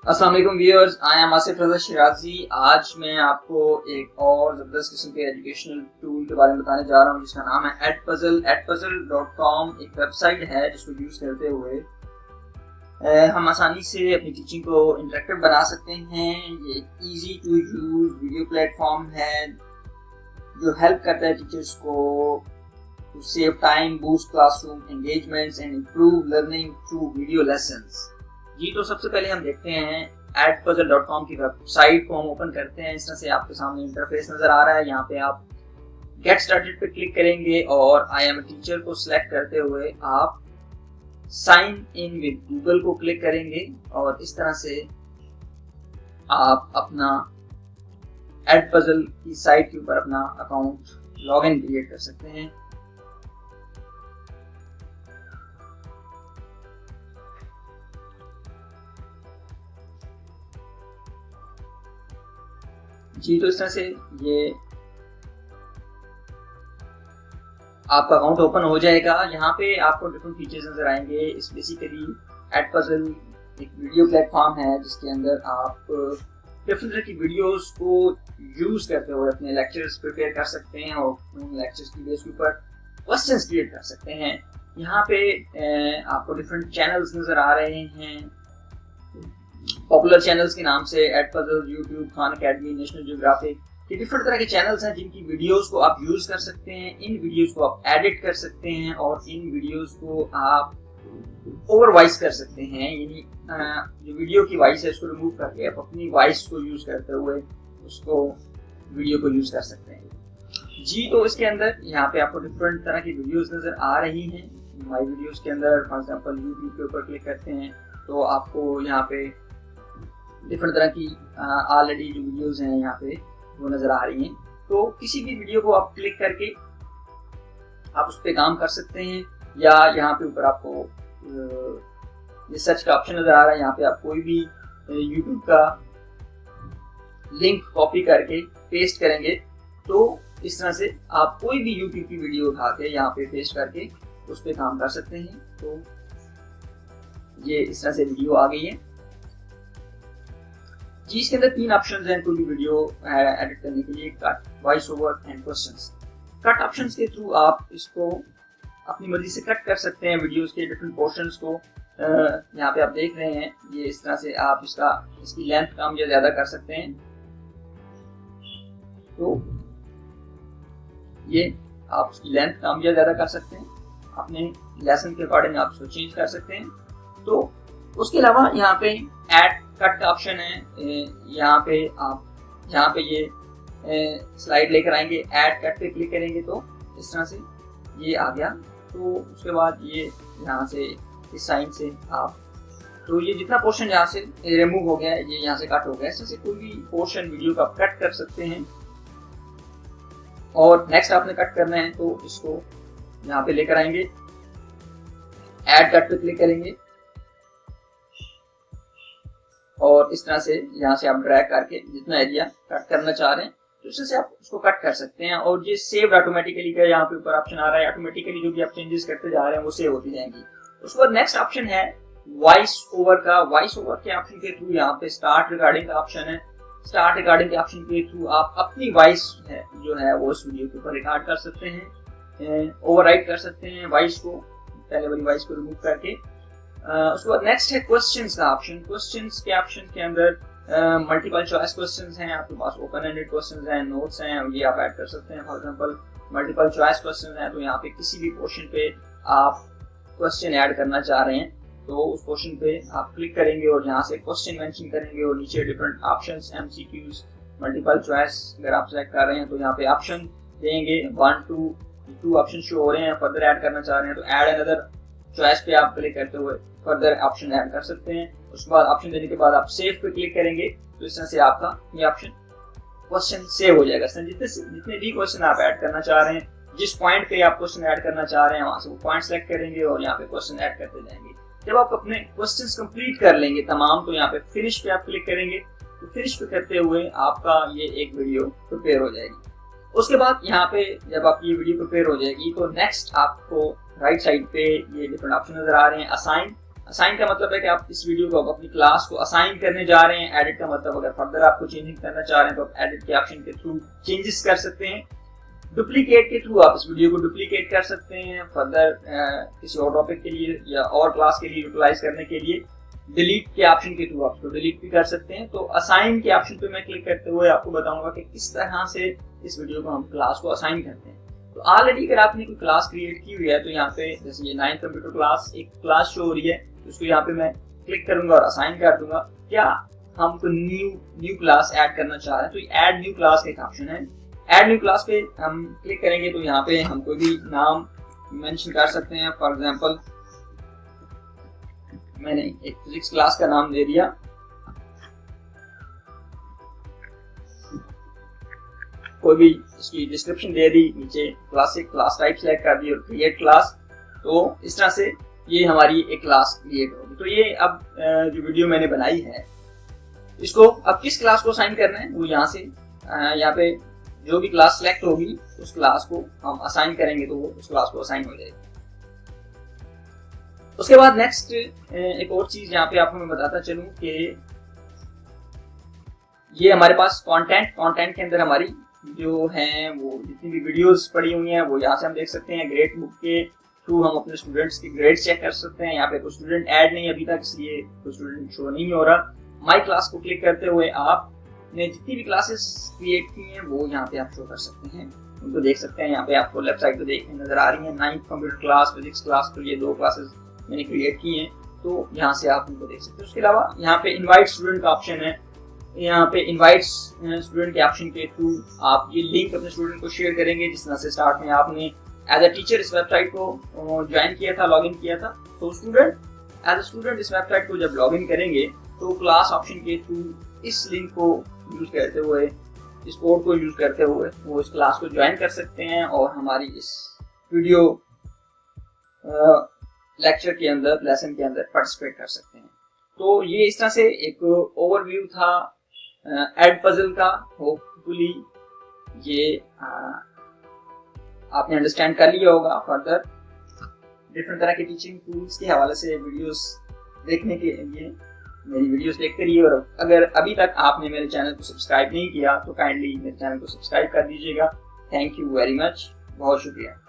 अस्सलाम वालेकुम viewers, I am Asif रज़ा शिराजी। आज मैं आपको एक और ज़बरदस्त किस्म के एजुकेशनल टूल के बारे में बताने जा रहा हूँ जिसका नाम है एडपजल। एडपजल.com एक वेबसाइट है जिसको यूज़ करते हुए हम आसानी से अपनी टीचिंग को इंटरेक्टिव बना सकते हैं। ये एक easy to use video platform है जो हेल्प करता है टीचर्स को to save time, boost classroom engagements and improve learning through video lessons. जी, तो सबसे पहले हम देखते हैं adpuzzle.com की वेबसाइट को हम ओपन करते हैं। इस तरह से आपके सामने इंटरफेस नजर आ रहा है। यहाँ पे आप गेट स्टार्टेड पे क्लिक करेंगे और आई एम टीचर को सिलेक्ट करते हुए आप साइन इन विद गूगल को क्लिक करेंगे और इस तरह से आप अपना एडपजल की साइट के ऊपर अपना अकाउंट लॉग इन क्रिएट कर सकते हैं। जी, तो इस तरह से ये आपका अकाउंट ओपन हो जाएगा। यहाँ पे आपको डिफरेंट फीचर्स नजर आएंगे। इस बेसिकली एडपजल एक वीडियो प्लेटफॉर्म है जिसके अंदर आप डिफरेंट तरह की वीडियोस को यूज करते हुए अपने लेक्चर्स प्रिपेयर कर सकते हैं और उन लेक्चर्स की बेस के ऊपर क्वेश्चंस क्रिएट कर सकते हैं। यहाँ पे आपको डिफरेंट चैनल्स नजर आ रहे हैं पॉपुलर चैनल्स के नाम से Edpuzzle, YouTube, Khan Academy, National Geographic. ये डिफरेंट तरह के चैनल्स हैं जिनकी वीडियोस को आप यूज कर सकते हैं। इन वीडियोस को आप एडिट कर सकते हैं और इन वीडियोस को आप ओवर वॉइस कर सकते हैं, यानी जो वीडियो की वॉइस है उसको रिमूव करके आप अपनी वॉइस को यूज करते हुए उसको वीडियो को यूज कर सकते हैं। जी, तो इसके अंदर यहाँ पे आपको डिफरेंट तरह की वीडियोस नजर आ रही हैं। माई वीडियोस के अंदर फॉर एग्जांपल यूट्यूब के ऊपर क्लिक करते हैं तो आपको यहाँ पे डिफरेंट तरह की ऑलरेडी जो वीडियोस हैं यहाँ पे वो नजर आ रही हैं। तो किसी भी वीडियो को आप क्लिक करके आप उस पर काम कर सकते हैं या यहाँ पे ऊपर आपको ये सर्च का ऑप्शन नजर आ रहा है। यहाँ पे आप कोई भी यूट्यूब का लिंक कॉपी करके पेस्ट करेंगे तो इस तरह से आप कोई भी यूट्यूब की वीडियो उठा के यहाँ पे पेस्ट करके उस पर काम कर सकते हैं। तो ये इस तरह से वीडियो आ गई है। जी, इसके अंदर तीन ऑप्शंस हैं कोई भी वीडियो एडिट करने के लिए, cut, voice over and questions. Cut options के थ्रू आप इसको अपनी मर्जी से कट कर सकते हैं वीडियोस के डिफरेंट पोर्शंस को। यहाँ पे आप देख रहे हैं ये इस तरह से आप इसकी लेंथ कम या ज्यादा कर सकते हैं। तो ये आप इसकी लेंथ कम या ज्यादा कर सकते हैं, अपने लेसन के अकॉर्डिंग आप इसको चेंज कर सकते हैं। तो उसके अलावा यहाँ पे ऐड कट का ऑप्शन है। यहाँ पे आप जहाँ पे ये स्लाइड लेकर आएंगे ऐड कट पे क्लिक करेंगे तो इस तरह से ये आ गया। तो उसके बाद ये यहाँ से इस साइन से आप तो ये जितना पोर्शन यहाँ से रिमूव हो गया ये यहाँ से कट हो गया। इस तरह से कोई भी पोर्शन वीडियो का कट कर सकते हैं। और नेक्स्ट आपने कट करना है तो इसको यहाँ पे लेकर आएंगे, ऐड कट पे क्लिक करेंगे और इस तरह से यहाँ से आप ड्रैग करके जितना एरिया कट करना चाह रहे हैं तो उससे आप उसको कट कर सकते हैं। और ये सेव ऑटोमेटिकली का यहाँ पे ऊपर ऑप्शन आ रहा है, ऑटोमेटिकली जो भी आप चेंजेस करते जा रहे हैं वो सेव होती जाएंगी। उसके बाद नेक्स्ट ऑप्शन है वॉइस ओवर का। वॉइस ओवर के ऑप्शन के थ्रू यहाँ पे स्टार्ट रिकॉर्डिंग का ऑप्शन है। स्टार्ट रिकॉर्डिंग के ऑप्शन के थ्रू आप अपनी वॉइस है जो है वो इस वीडियो के ऊपर रिकॉर्ड कर सकते हैं, ओवरराइट कर सकते हैं वॉइस को, पहले वाली वॉइस को रिमूव करके। उसके बाद नेक्स्ट है क्वेश्चंस का ऑप्शन। क्वेश्चंस के ऑप्शन के अंदर मल्टीपल चॉइस क्वेश्चंस हैं, आपके पास ओपन एंडेड क्वेश्चंस हैं, नोट्स हैं, ये आप ऐड कर सकते हैं। For example multiple choice questions हैं तो यहाँ पे किसी भी पोर्शन पे आप क्वेश्चन ऐड करना चाह रहे हैं तो उस पोर्शन पे आप क्लिक करेंगे और यहाँ से क्वेश्चन मेंशन करेंगे और नीचे different options, MCQs, multiple choice अगर आप सेलेक्ट कर रहे हैं तो यहाँ पे ऑप्शन देंगे। 1 2 ऑप्शन शो हो रहे हैं। फर्दर ऐड करना चाह रहे हैं तो ऐड अनदर चॉइस पे आप क्लिक करते हुए फर्दर ऑप्शन ऐड कर सकते हैं। उसके बाद ऑप्शन देने के बाद आप सेव पे क्लिक करेंगे तो इस तरह से आपका ये ऑप्शन क्वेश्चन सेव हो जाएगा। जितने भी क्वेश्चन आप ऐड करना चाह रहे हैं, जिस पॉइंट पे आप क्वेश्चन ऐड करना चाह रहे हैं वहां से वो पॉइंट सेलेक्ट करेंगे और यहाँ पे क्वेश्चन ऐड करते जाएंगे। जब आप अपने क्वेश्चंस कंप्लीट कर लेंगे तमाम तो यहाँ पे फिनिश पे आप क्लिक करेंगे तो फिनिश पे करते हुए आपका ये एक वीडियो प्रिपेयर हो जाएगी। उसके बाद यहाँ पे जब आप ये वीडियो प्रिपेयर हो जाएगी तो नेक्स्ट आपको राइट साइड पे ये डिफरेंट ऑप्शन नजर आ रहे हैं। असाइन असाइन का मतलब है कि आप इस वीडियो को अपनी क्लास को असाइन करने जा रहे हैं। एडिट का मतलब अगर फर्दर आपको चेंजिंग करना चाह रहे हैं तो आप एडिट के ऑप्शन के थ्रू चेंजेस कर सकते हैं। डुप्लीकेट के थ्रू आप इस वीडियो को डुप्लीकेट कर सकते हैं फर्दर किसी और टॉपिक के लिए या और क्लास के लिए यूटिलाइज करने के लिए। डिलीट के ऑप्शन के थ्रू आप इसको डिलीट भी कर सकते हैं। तो असाइन के ऑप्शन पे मैं क्लिक करते हुए आपको बताऊंगा कि किस तरह से इस वीडियो को हम क्लास को असाइन करते हैं। तो ऑलरेडी अगर आपने कोई क्लास क्रिएट की हुई है तो यहाँ पे जैसे ये 9th कंप्यूटर क्लास एक क्लास शो हो रही है, उसको यहाँ पे मैं क्लिक करूंगा और असाइन कर दूंगा। क्या हम कोई न्यू क्लास ऐड करना चाह रहे हैं तो ऐड न्यू क्लास का एक ऑप्शन है। ऐड न्यू क्लास पे हम क्लिक करेंगे तो यहाँ पे हम कोई भी नाम मेंशन कर सकते हैं। फॉर एग्जांपल मैंने एक फिजिक्स क्लास का नाम दे दिया, कोई भी इसकी डिस्क्रिप्शन दे दी, नीचे क्लासिक क्लास टाइप सेलेक्ट कर दी और क्रिएट क्लास। तो इस तरह से ये हमारी एक क्लास क्रिएट होगी। तो ये अब जो वीडियो मैंने बनाई है इसको अब किस क्लास को असाइन करना है वो यहाँ से यहाँ पे जो भी क्लास सेलेक्ट होगी उस क्लास को हम असाइन करेंगे तो वो उस क्लास को असाइन हो जाएगी। उसके बाद नेक्स्ट एक और चीज यहाँ पे आपको मैं बताता चलूं कि ये हमारे पास कंटेंट के अंदर हमारी जो है वो जितनी भी वीडियोस पड़ी हुई हैं वो यहाँ से हम देख सकते हैं। ग्रेड बुक के थ्रू हम अपने स्टूडेंट्स की ग्रेड चेक कर सकते हैं। यहाँ पे कोई स्टूडेंट ऐड नहीं अभी तक, इसलिए कोई स्टूडेंट शो नहीं हो रहा। माई क्लास को क्लिक करते हुए आपने जितनी भी क्लासेस क्रिएट की हैं वो यहाँ पे आप शो कर सकते हैं, उनको देख सकते हैं। यहाँ पे आपको लेफ्ट साइड पे देखने नजर आ रही है 9th computer class, physics class, तो ये 2 क्लासेस मैंने क्रिएट की हैं तो यहाँ से आप उनको देख सकते हैं। उसके अलावा यहाँ पे इनवाइट स्टूडेंट का ऑप्शन है। यहाँ पे इनवाइट स्टूडेंट के ऑप्शन के थ्रू आप ये लिंक अपने स्टूडेंट को शेयर करेंगे। जिस तरह से स्टार्ट में आपने एज अ टीचर इस वेबसाइट को ज्वाइन किया था, लॉगिन किया था, तो स्टूडेंट एज अ स्टूडेंट इस वेबसाइट को जब लॉगिन करेंगे तो क्लास ऑप्शन के थ्रू इस लिंक को यूज करते हुए, इस कोड को यूज करते हुए वो इस क्लास को ज्वाइन कर सकते हैं और हमारी इस वीडियो लेक्चर के अंदर, लेसन के अंदर पार्टिसिपेट कर सकते हैं। तो ये इस तरह से एक ओवरव्यू था एड पजल का। होपफुली ये आपने अंडरस्टैंड कर लिया होगा। फर्दर डिफरेंट तरह के टीचिंग टूल्स के हवाले से वीडियोस देखने के लिए मेरी वीडियोस देखते रहिए। और अगर अभी तक आपने मेरे चैनल को सब्सक्राइब नहीं किया तो काइंडली मेरे चैनल को सब्सक्राइब कर दीजिएगा। थैंक यू वेरी मच, बहुत शुक्रिया।